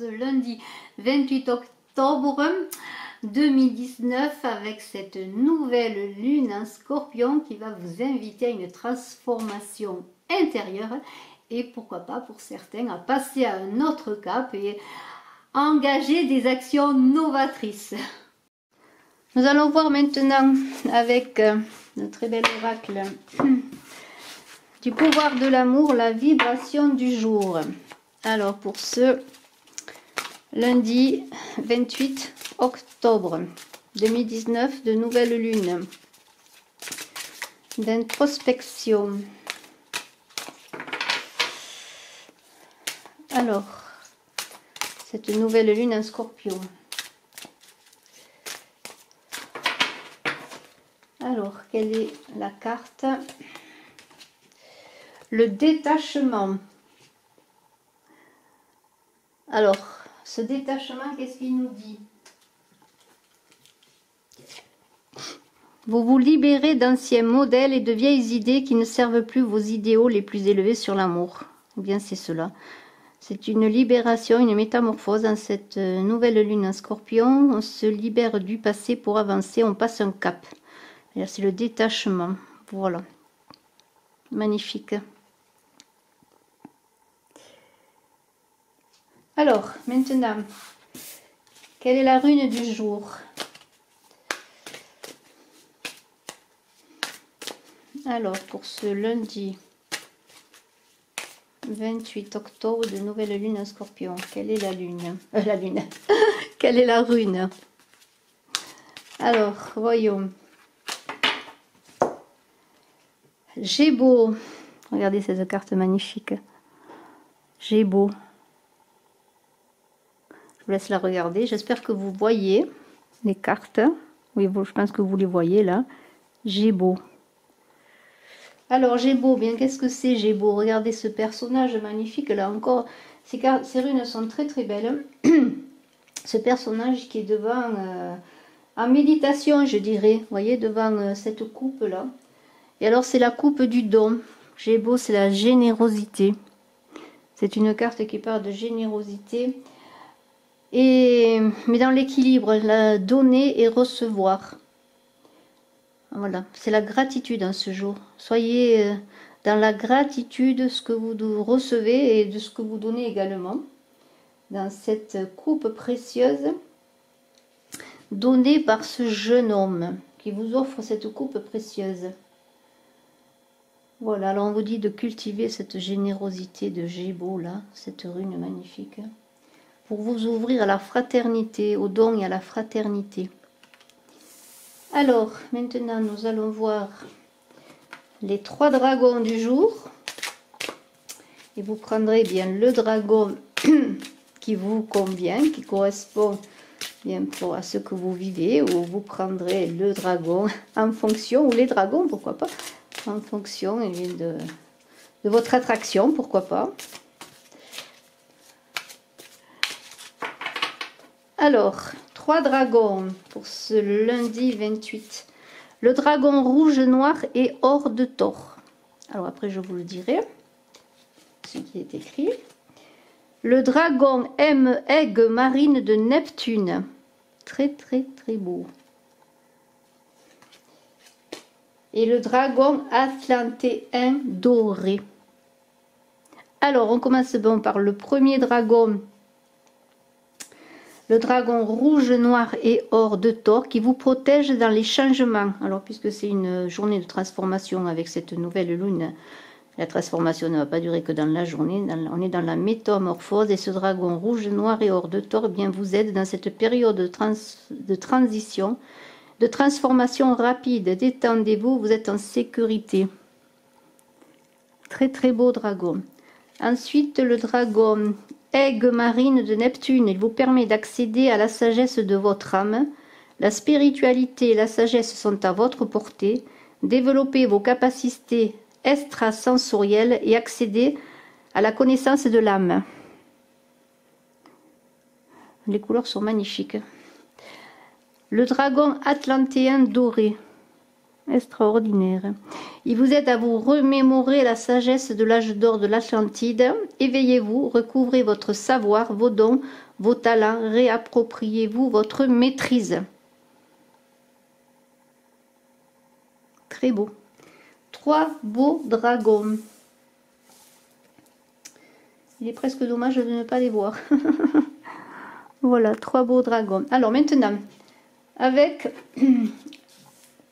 ce lundi 28 octobre 2019 avec cette nouvelle lune en Scorpion qui va vous inviter à une transformation intérieure et pourquoi pas pour certains à passer à un autre cap et à engager des actions novatrices. Nous allons voir maintenant avec un très bel oracle du pouvoir de l'amour, la vibration du jour. Alors pour ce lundi 28 octobre 2019 de nouvelle lune, d'introspection. Alors, cette nouvelle lune en Scorpion. Alors, quelle est la carte? Le détachement. Alors, ce détachement, qu'est-ce qu'il nous dit? Vous vous libérez d'anciens modèles et de vieilles idées qui ne servent plus vos idéaux les plus élevés sur l'amour. Eh bien, c'est cela. C'est une libération, une métamorphose dans cette nouvelle lune en Scorpion. On se libère du passé pour avancer, on passe un cap. C'est le détachement. Voilà. Magnifique. Alors, maintenant, quelle est la rune du jour? Alors, pour ce lundi 28 octobre de nouvelle lune en Scorpion, quelle est la lune? La lune. Quelle est la rune? Alors, voyons. Gémeaux. Regardez cette carte magnifique. Gémeaux. Je vous laisse la regarder. J'espère que vous voyez les cartes. Oui, je pense que vous les voyez là. Gémeaux. Alors, Gémeaux, bien qu'est-ce que c'est Gémeaux? Regardez ce personnage magnifique là encore. Ces runes sont très très belles. Ce personnage qui est devant, en méditation, je dirais. Vous voyez, devant cette coupe là. Et alors, c'est la coupe du don. Gémeaux, c'est la générosité. C'est une carte qui parle de générosité. Mais dans l'équilibre, la donner et recevoir. Voilà, c'est la gratitude en ce jour. Soyez dans la gratitude de ce que vous recevez et de ce que vous donnez également. Dans cette coupe précieuse donnée par ce jeune homme qui vous offre cette coupe précieuse. Voilà, alors on vous dit de cultiver cette générosité de Gémeaux là, cette rune magnifique. Pour vous ouvrir à la fraternité, au don et à la fraternité. Alors, maintenant, nous allons voir les 3 dragons du jour. Et vous prendrez bien le dragon qui vous convient, qui correspond bien à ce que vous vivez, ou vous prendrez le dragon en fonction, ou les dragons, pourquoi pas, en fonction de votre attraction, pourquoi pas. Alors, 3 dragons pour ce lundi 28. Le dragon rouge, noir et or de Thor. Alors après, je vous le dirai, ce qui est écrit. Le dragon aigle marine de Neptune. Très, très, très beau. Et le dragon atlantéen doré. Alors, on commence bon par le premier dragon. Le dragon rouge, noir et or de Thor qui vous protège dans les changements. Alors, puisque c'est une journée de transformation avec cette nouvelle lune, la transformation ne va pas durer que dans la journée. On est dans la métamorphose et ce dragon rouge, noir et or de Thor bien vous aide dans cette période de transition, de transformation rapide. Détendez-vous, vous êtes en sécurité. Très très beau dragon. Ensuite, le dragon aigle marine de Neptune, il vous permet d'accéder à la sagesse de votre âme. La spiritualité et la sagesse sont à votre portée. Développez vos capacités extrasensorielles et accéder à la connaissance de l'âme. Les couleurs sont magnifiques. Le dragon atlantéen doré. Extraordinaire. Il vous aide à vous remémorer la sagesse de l'âge d'or de l'Atlantide. Éveillez-vous, recouvrez votre savoir, vos dons, vos talents, réappropriez-vous votre maîtrise. Très beau. 3 beaux dragons. Il est presque dommage de ne pas les voir. Voilà, 3 beaux dragons. Alors maintenant, avec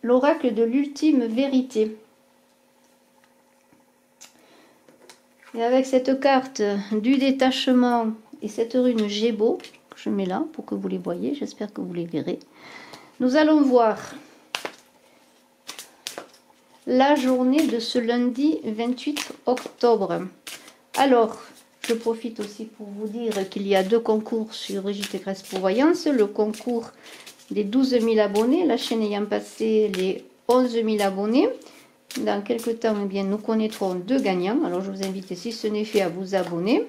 l'oracle de l'ultime vérité. Et avec cette carte du détachement et cette rune Gébo, que je mets là pour que vous les voyez, j'espère que vous les verrez. Nous allons voir la journée de ce lundi 28 octobre. Alors, je profite aussi pour vous dire qu'il y a 2 concours sur Brigitte Grèce pour Voyance. Le concours des 12 000 abonnés, la chaîne ayant passé les 11 000 abonnés. Dans quelques temps, eh bien, nous connaîtrons 2 gagnants. Alors, je vous invite, si ce n'est fait, à vous abonner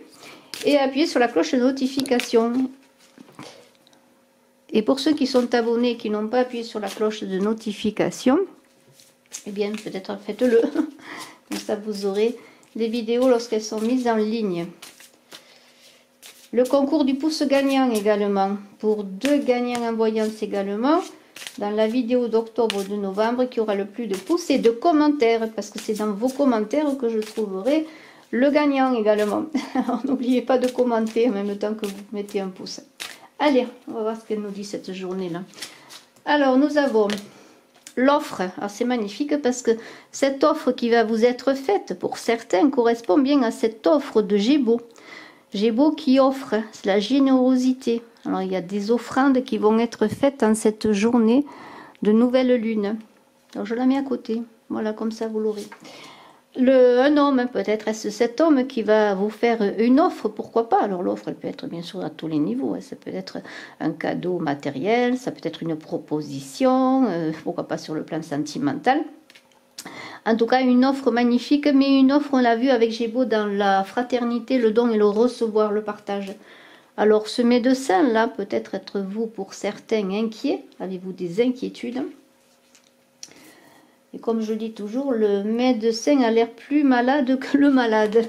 et à appuyer sur la cloche de notification. Et pour ceux qui sont abonnés et qui n'ont pas appuyé sur la cloche de notification, eh bien, peut-être faites-le. Comme ça, vous aurez les vidéos lorsqu'elles sont mises en ligne. Le concours du pouce gagnant également, pour 2 gagnants en voyance également, dans la vidéo d'octobre ou de novembre, qui aura le plus de pouces et de commentaires, parce que c'est dans vos commentaires que je trouverai le gagnant également. Alors n'oubliez pas de commenter en même temps que vous mettez un pouce. Allez, on va voir ce qu'elle nous dit cette journée-là. Alors, nous avons l'offre. Alors, c'est magnifique parce que cette offre qui va vous être faite, pour certains, correspond bien à cette offre de Gébo. Gébo qui offre la générosité. Alors, il y a des offrandes qui vont être faites en cette journée de nouvelle lune. Alors, je la mets à côté. Voilà, comme ça, vous l'aurez. Un homme, peut-être est-ce cet homme qui va vous faire une offre, pourquoi pas. Alors, l'offre, elle peut être bien sûr à tous les niveaux. Ça peut être un cadeau matériel, ça peut être une proposition, pourquoi pas sur le plan sentimental. En tout cas, une offre magnifique, mais une offre, on l'a vu avec Gébo, dans la fraternité, le don et le recevoir, le partage. Alors, ce médecin-là, peut-être être vous, pour certains, inquiets. Avez-vous des inquiétudes? Et comme je dis toujours, le médecin a l'air plus malade que le malade.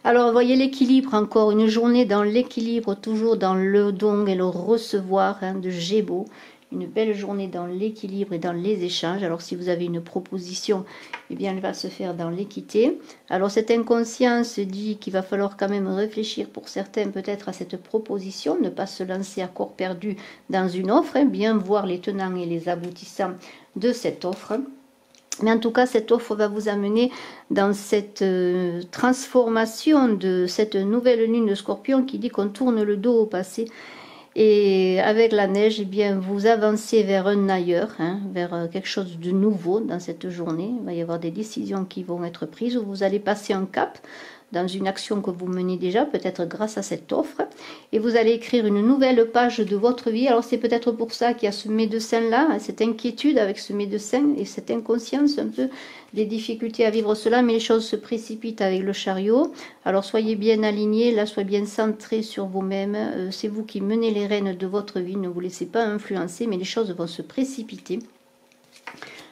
Alors, voyez l'équilibre encore, une journée dans l'équilibre, toujours dans le don et le recevoir de Gébo. Une belle journée dans l'équilibre et dans les échanges. Alors, si vous avez une proposition, eh bien, elle va se faire dans l'équité. Alors, cette inconscience dit qu'il va falloir quand même réfléchir pour certains peut-être à cette proposition, ne pas se lancer à corps perdu dans une offre, bien voir les tenants et les aboutissants de cette offre. Mais en tout cas, cette offre va vous amener dans cette transformation de cette nouvelle lune de Scorpion qui dit qu'on tourne le dos au passé. Et avec la neige, eh bien, vous avancez vers un ailleurs, vers quelque chose de nouveau dans cette journée. Il va y avoir des décisions qui vont être prises, où vous allez passer un cap dans une action que vous menez déjà, peut-être grâce à cette offre. Et vous allez écrire une nouvelle page de votre vie. Alors c'est peut-être pour ça qu'il y a ce médecin-là, cette inquiétude avec ce médecin et cette inconscience, un peu des difficultés à vivre cela, mais les choses se précipitent avec le chariot. Alors soyez bien alignés, là, soyez bien centrés sur vous-même. C'est vous qui menez les rênes de votre vie, ne vous laissez pas influencer, mais les choses vont se précipiter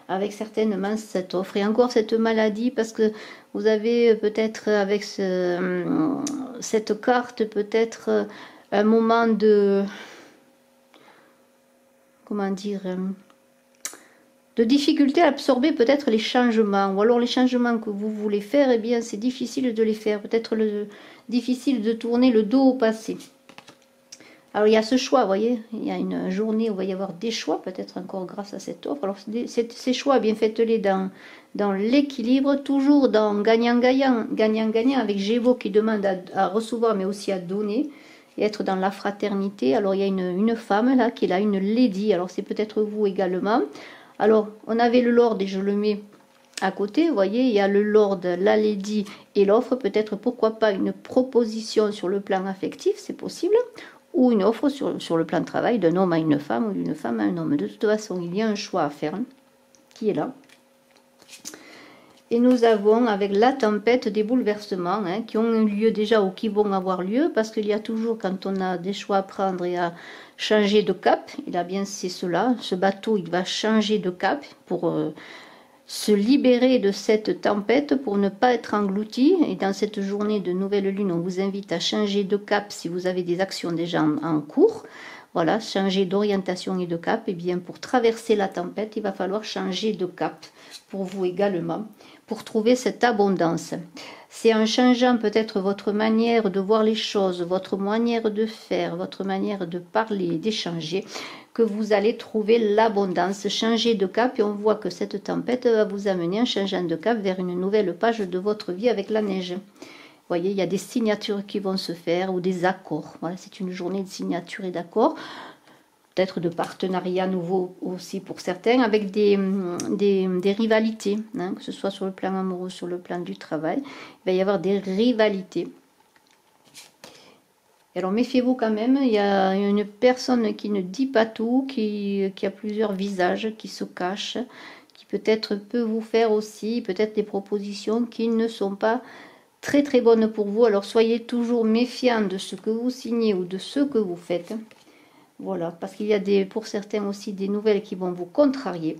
avec certainement cette offre. Et encore cette maladie, parce que vous avez peut-être avec cette carte, peut-être un moment de... Comment dire, de difficulté à absorber peut-être les changements, ou alors les changements que vous voulez faire, eh bien c'est difficile de les faire, peut-être difficile de tourner le dos au passé. Alors il y a ce choix, vous voyez, il y a une journée où il va y avoir des choix, peut-être encore grâce à cette offre. Alors ces choix, bien faites-les dans l'équilibre, toujours dans gagnant-gagnant, gagnant-gagnant, avec Gébo qui demande à recevoir mais aussi à donner. Et être dans la fraternité. Alors il y a une femme là qui est là, une lady, alors c'est peut-être vous également. Alors on avait le lord et je le mets à côté, vous voyez, il y a le lord, la lady et l'offre, peut-être pourquoi pas une proposition sur le plan affectif, c'est possible, ou une offre sur le plan de travail d'un homme à une femme ou d'une femme à un homme. De toute façon, il y a un choix à faire qui est là. Et nous avons avec la tempête des bouleversements hein, qui ont eu lieu déjà ou qui vont avoir lieu, parce qu'il y a toujours, quand on a des choix à prendre et à changer de cap, il a bien c'est cela, ce bateau il va changer de cap pour se libérer de cette tempête, pour ne pas être englouti. Et dans cette journée de nouvelle lune, on vous invite à changer de cap si vous avez des actions déjà en cours. Voilà, changer d'orientation et de cap. Et bien pour traverser la tempête, il va falloir changer de cap pour vous également, pour trouver cette abondance. C'est en changeant peut-être votre manière de voir les choses, votre manière de faire, votre manière de parler, d'échanger, que vous allez trouver l'abondance, changer de cap. Et on voit que cette tempête va vous amener en changeant de cap vers une nouvelle page de votre vie avec la neige. Vous voyez, il y a des signatures qui vont se faire ou des accords. Voilà, c'est une journée de signatures et d'accords. Peut-être de partenariats nouveaux aussi pour certains, avec des rivalités, hein, que ce soit sur le plan amoureux, sur le plan du travail. Il va y avoir des rivalités. Alors méfiez-vous quand même, il y a une personne qui ne dit pas tout, qui a plusieurs visages, qui se cache, qui peut-être peut vous faire aussi peut-être des propositions qui ne sont pas très très bonnes pour vous. Alors soyez toujours méfiants de ce que vous signez ou de ce que vous faites. Voilà, parce qu'il y a pour certains aussi des nouvelles qui vont vous contrarier.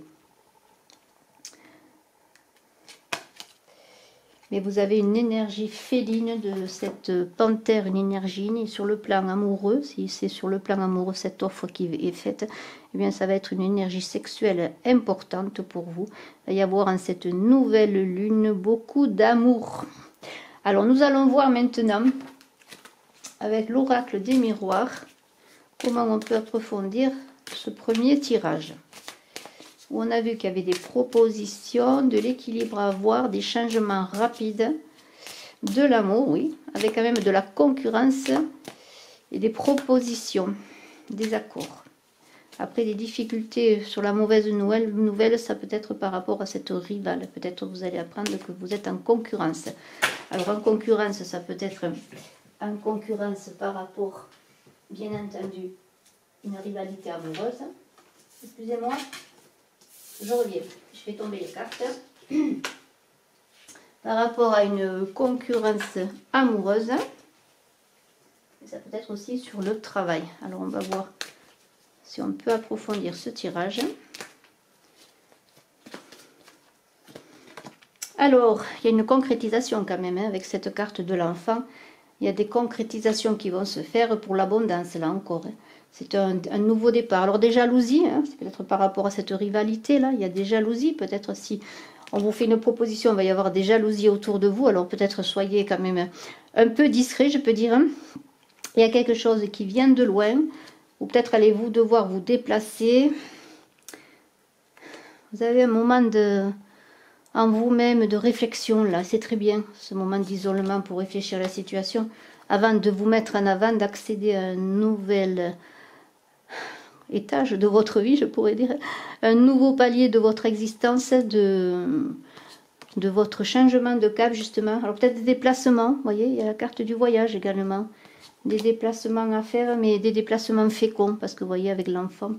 Mais vous avez une énergie féline de cette panthère, une énergie sur le plan amoureux. Si c'est sur le plan amoureux cette offre qui est faite, eh bien ça va être une énergie sexuelle importante pour vous. Il va y avoir en cette nouvelle lune beaucoup d'amour. Alors nous allons voir maintenant avec l'oracle des miroirs comment on peut approfondir ce premier tirage. Où on a vu qu'il y avait des propositions, de l'équilibre à avoir, des changements rapides, de l'amour, oui, avec quand même de la concurrence et des propositions, des accords. Après, des difficultés sur la mauvaise nouvelle, ça peut être par rapport à cette rivale. Peut-être vous allez apprendre que vous êtes en concurrence. Alors en concurrence, ça peut être en concurrence par rapport, bien entendu, une rivalité amoureuse. Excusez-moi, je reviens. Je fais tomber les cartes. Par rapport à une concurrence amoureuse, ça peut être aussi sur le travail. Alors on va voir si on peut approfondir ce tirage. Alors, il y a une concrétisation quand même hein, avec cette carte de l'enfant. Il y a des concrétisations qui vont se faire pour l'abondance, là encore. Hein. C'est un nouveau départ. Alors des jalousies, hein, c'est peut-être par rapport à cette rivalité-là. Il y a des jalousies, peut-être si on vous fait une proposition, il va y avoir des jalousies autour de vous. Alors peut-être soyez quand même un peu discret, je peux dire. Hein. Il y a quelque chose qui vient de loin. Ou peut-être allez-vous devoir vous déplacer. Vous avez un moment en vous-même de réflexion là. C'est très bien ce moment d'isolement pour réfléchir à la situation. Avant de vous mettre en avant, d'accéder à un nouvel étage de votre vie, je pourrais dire. Un nouveau palier de votre existence, de votre changement de cap justement. Alors peut-être des déplacements, vous voyez, il y a la carte du voyage également. Des déplacements à faire, mais des déplacements féconds, parce que vous voyez avec l'enfant,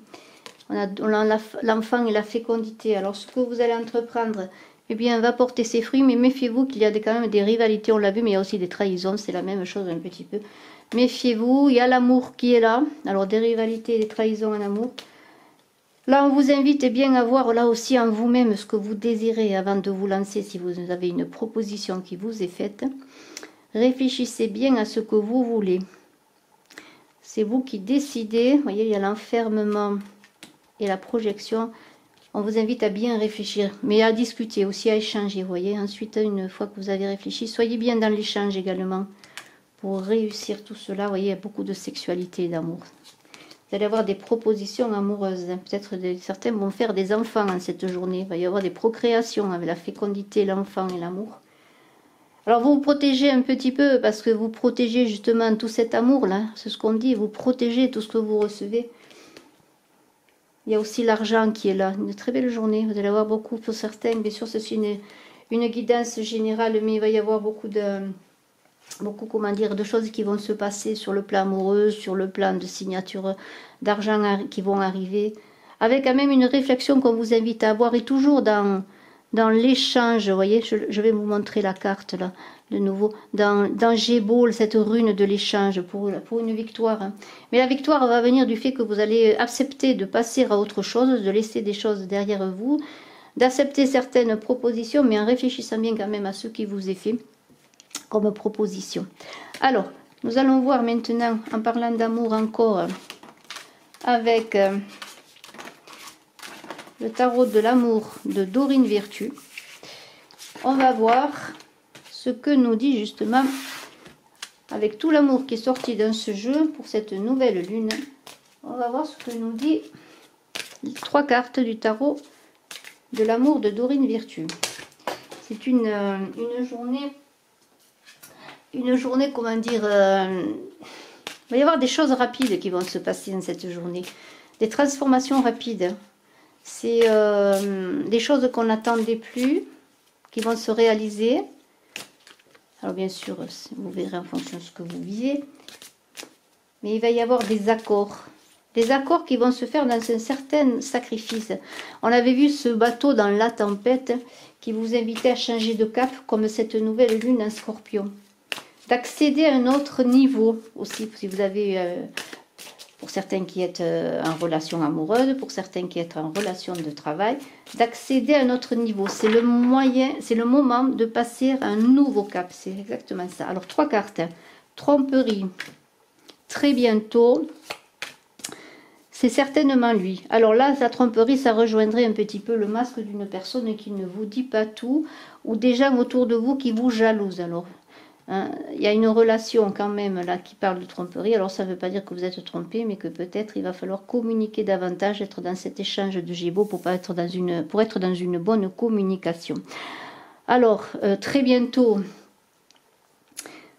on a l'enfant et la fécondité. Alors ce que vous allez entreprendre, eh bien, va porter ses fruits, mais méfiez-vous qu'il y a quand même des rivalités, on l'a vu, mais il y a aussi des trahisons, c'est la même chose un petit peu. Méfiez-vous, il y a l'amour qui est là, alors des rivalités, des trahisons en amour. Là, on vous invite eh bien à voir là aussi en vous-même ce que vous désirez avant de vous lancer, si vous avez une proposition qui vous est faite. Réfléchissez bien à ce que vous voulez. C'est vous qui décidez. Vous voyez, il y a l'enfermement et la projection. On vous invite à bien réfléchir, mais à discuter aussi, à échanger. Vous voyez, ensuite, une fois que vous avez réfléchi, soyez bien dans l'échange également pour réussir tout cela. Vous voyez, il y a beaucoup de sexualité et d'amour. Vous allez avoir des propositions amoureuses. Peut-être certains vont faire des enfants en cette journée. Il va y avoir des procréations avec la fécondité, l'enfant et l'amour. Alors vous vous protégez un petit peu parce que vous protégez justement tout cet amour-là. C'est ce qu'on dit, vous protégez tout ce que vous recevez. Il y a aussi l'argent qui est là. Une très belle journée. Vous allez avoir beaucoup pour certains. Bien sûr, c'est une guidance générale, mais il va y avoir beaucoup de choses qui vont se passer sur le plan amoureux, sur le plan de signature d'argent qui vont arriver. Avec quand même une réflexion qu'on vous invite à avoir et toujours dans dans l'échange, vous voyez, je vais vous montrer la carte là, de nouveau, dans Gémeaux, cette rune de l'échange pour une victoire. Hein. Mais la victoire va venir du fait que vous allez accepter de passer à autre chose, de laisser des choses derrière vous, d'accepter certaines propositions, mais en réfléchissant bien quand même à ce qui vous est fait comme proposition. Alors, nous allons voir maintenant, en parlant d'amour encore, avec le tarot de l'amour de Dorine Virtue. On va voir ce que nous dit justement, avec tout l'amour qui est sorti dans ce jeu pour cette nouvelle lune. On va voir ce que nous dit les 3 cartes du tarot de l'amour de Dorine Virtue. C'est une journée, comment dire, il va y avoir des choses rapides qui vont se passer dans cette journée, des transformations rapides. C'est des choses qu'on n'attendait plus, qui vont se réaliser. Alors bien sûr, vous verrez en fonction de ce que vous vivez, mais il va y avoir des accords qui vont se faire dans un certain sacrifice. On avait vu ce bateau dans la tempête qui vous invitait à changer de cap, comme cette nouvelle lune en Scorpion. D'accéder à un autre niveau aussi, si vous avez, pour certains qui êtes en relation amoureuse, pour certains qui êtes en relation de travail, d'accéder à un autre niveau. C'est le moyen, c'est le moment de passer à un nouveau cap. C'est exactement ça. Alors 3 cartes. Tromperie. Très bientôt. C'est certainement lui. Alors là, sa tromperie, ça rejoindrait un petit peu le masque d'une personne qui ne vous dit pas tout, ou des gens autour de vous qui vous jalousent. Alors, hein, il y a une relation quand même là qui parle de tromperie. Alors ça ne veut pas dire que vous êtes trompé, mais que peut-être il va falloir communiquer davantage, être dans cet échange de Gémeaux pour être dans une bonne communication. Alors, très bientôt...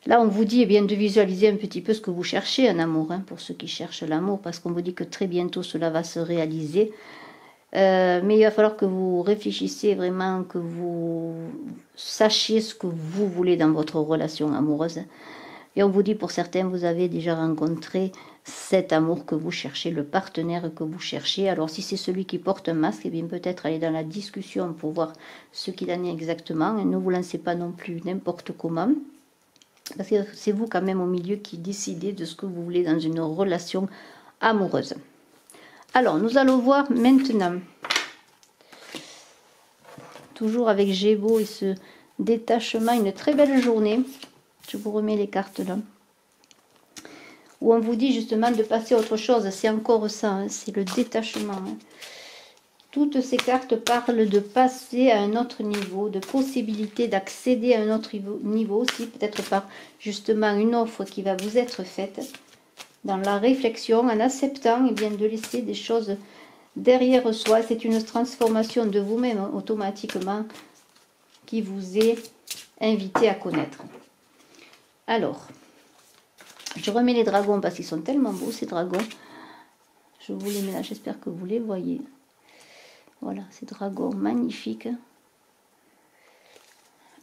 Là, on vous dit eh bien, de visualiser un petit peu ce que vous cherchez en amour, hein, pour ceux qui cherchent l'amour, parce qu'on vous dit que très bientôt cela va se réaliser. Mais il va falloir que vous réfléchissiez vraiment, que vous sachiez ce que vous voulez dans votre relation amoureuse. Et on vous dit, pour certains, vous avez déjà rencontré cet amour que vous cherchez, le partenaire que vous cherchez. Alors si c'est celui qui porte un masque, eh bien peut-être aller dans la discussion pour voir ce qu'il en est exactement. Et ne vous lancez pas non plus n'importe comment. Parce que c'est vous quand même au milieu qui décidez de ce que vous voulez dans une relation amoureuse. Alors, nous allons voir maintenant, toujours avec Gémeaux et ce détachement, une très belle journée. Je vous remets les cartes là. Où on vous dit justement de passer à autre chose. C'est encore ça, hein, c'est le détachement. Hein. Toutes ces cartes parlent de passer à un autre niveau, de possibilité d'accéder à un autre niveau aussi, peut-être par justement une offre qui va vous être faite, dans la réflexion, en acceptant et bien de laisser des choses derrière soi. C'est une transformation de vous-même automatiquement qui vous est invité à connaître. Alors, je remets les dragons parce qu'ils sont tellement beaux ces dragons. Je vous les mets là, j'espère que vous les voyez. Voilà, ces dragons magnifiques.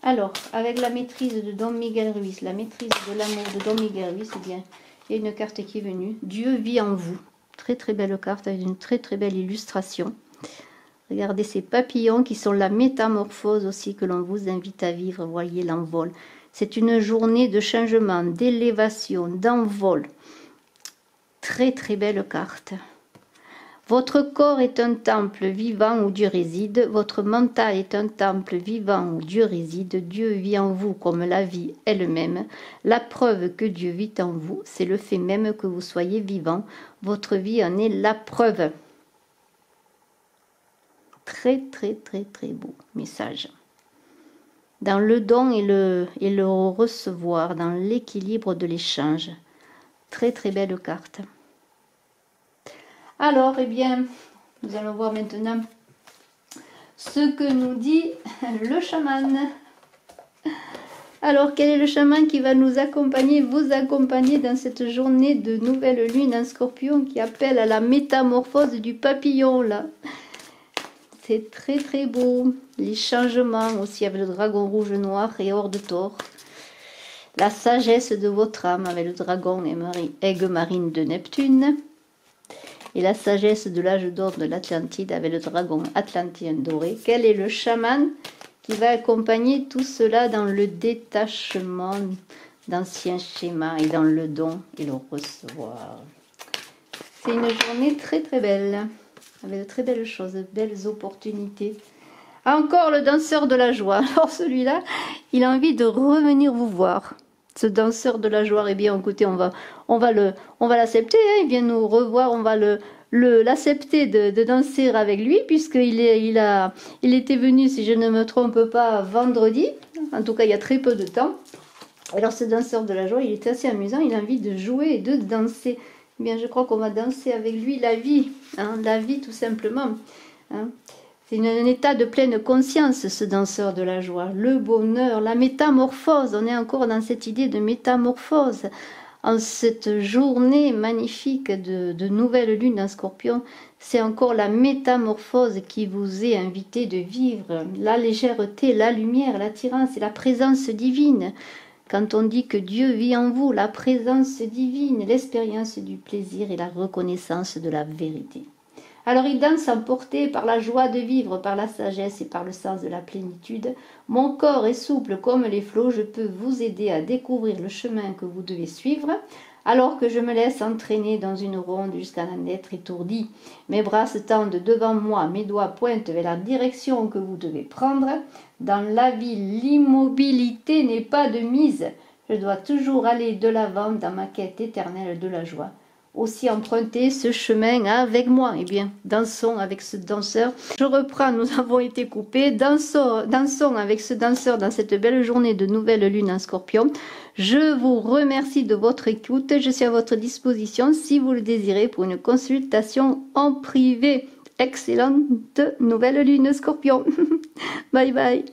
Alors, avec la maîtrise de Don Miguel Ruiz, la maîtrise de l'amour de Don Miguel Ruiz, eh bien, il y a une carte qui est venue. Dieu vit en vous. Très très belle carte avec une très très belle illustration. Regardez ces papillons qui sont la métamorphose aussi que l'on vous invite à vivre. Voyez l'envol. C'est une journée de changement, d'élévation, d'envol. Très très belle carte. Votre corps est un temple vivant où Dieu réside. Votre mental est un temple vivant où Dieu réside. Dieu vit en vous comme la vie elle-même. La preuve que Dieu vit en vous, c'est le fait même que vous soyez vivant. Votre vie en est la preuve. Très, très, très, très beau message. Dans le don et le recevoir, dans l'équilibre de l'échange. Très, très belle carte. Alors, eh bien, nous allons voir maintenant ce que nous dit le chaman. Alors, quel est le chaman qui va nous accompagner, vous accompagner dans cette journée de nouvelle lune en Scorpion qui appelle à la métamorphose du papillon, là. C'est très très beau. Les changements aussi avec le dragon rouge, noir et hors de tort. La sagesse de votre âme avec le dragon aigue marine de Neptune. et la sagesse de l'âge d'or de l'Atlantide avec le dragon atlantien doré. Quel est le chaman qui va accompagner tout cela dans le détachement d'anciens schémas et dans le don et le recevoir? C'est une journée très très belle, avec de très belles choses, de belles opportunités. Encore le danseur de la joie. Alors celui-là, il a envie de revenir vous voir. Ce danseur de la joie, eh bien écoutez, on va l'accepter, hein, il vient nous revoir, on va l'accepter de danser avec lui, puisqu'il était venu, si je ne me trompe pas, vendredi, en tout cas il y a très peu de temps. Alors ce danseur de la joie, il est assez amusant, il a envie de jouer et de danser. Eh bien je crois qu'on va danser avec lui la vie, hein, la vie tout simplement. Hein. C'est un état de pleine conscience, ce danseur de la joie. Le bonheur, la métamorphose. On est encore dans cette idée de métamorphose. En cette journée magnifique de nouvelle lune en Scorpion, c'est encore la métamorphose qui vous est invitée de vivre. La légèreté, la lumière, l'attirance et la présence divine. Quand on dit que Dieu vit en vous, la présence divine, l'expérience du plaisir et la reconnaissance de la vérité. Alors il danse emporté par la joie de vivre, par la sagesse et par le sens de la plénitude. Mon corps est souple comme les flots, je peux vous aider à découvrir le chemin que vous devez suivre, alors que je me laisse entraîner dans une ronde jusqu'à en être étourdi. Mes bras se tendent devant moi, mes doigts pointent vers la direction que vous devez prendre. Dans la vie, l'immobilité n'est pas de mise. Je dois toujours aller de l'avant dans ma quête éternelle de la joie. Aussi emprunter ce chemin avec moi. Eh bien, dansons avec ce danseur. Je reprends, nous avons été coupés. Dansons avec ce danseur dans cette belle journée de nouvelle lune en Scorpion. Je vous remercie de votre écoute. Je suis à votre disposition si vous le désirez pour une consultation en privé. Excellente nouvelle lune Scorpion. Bye bye.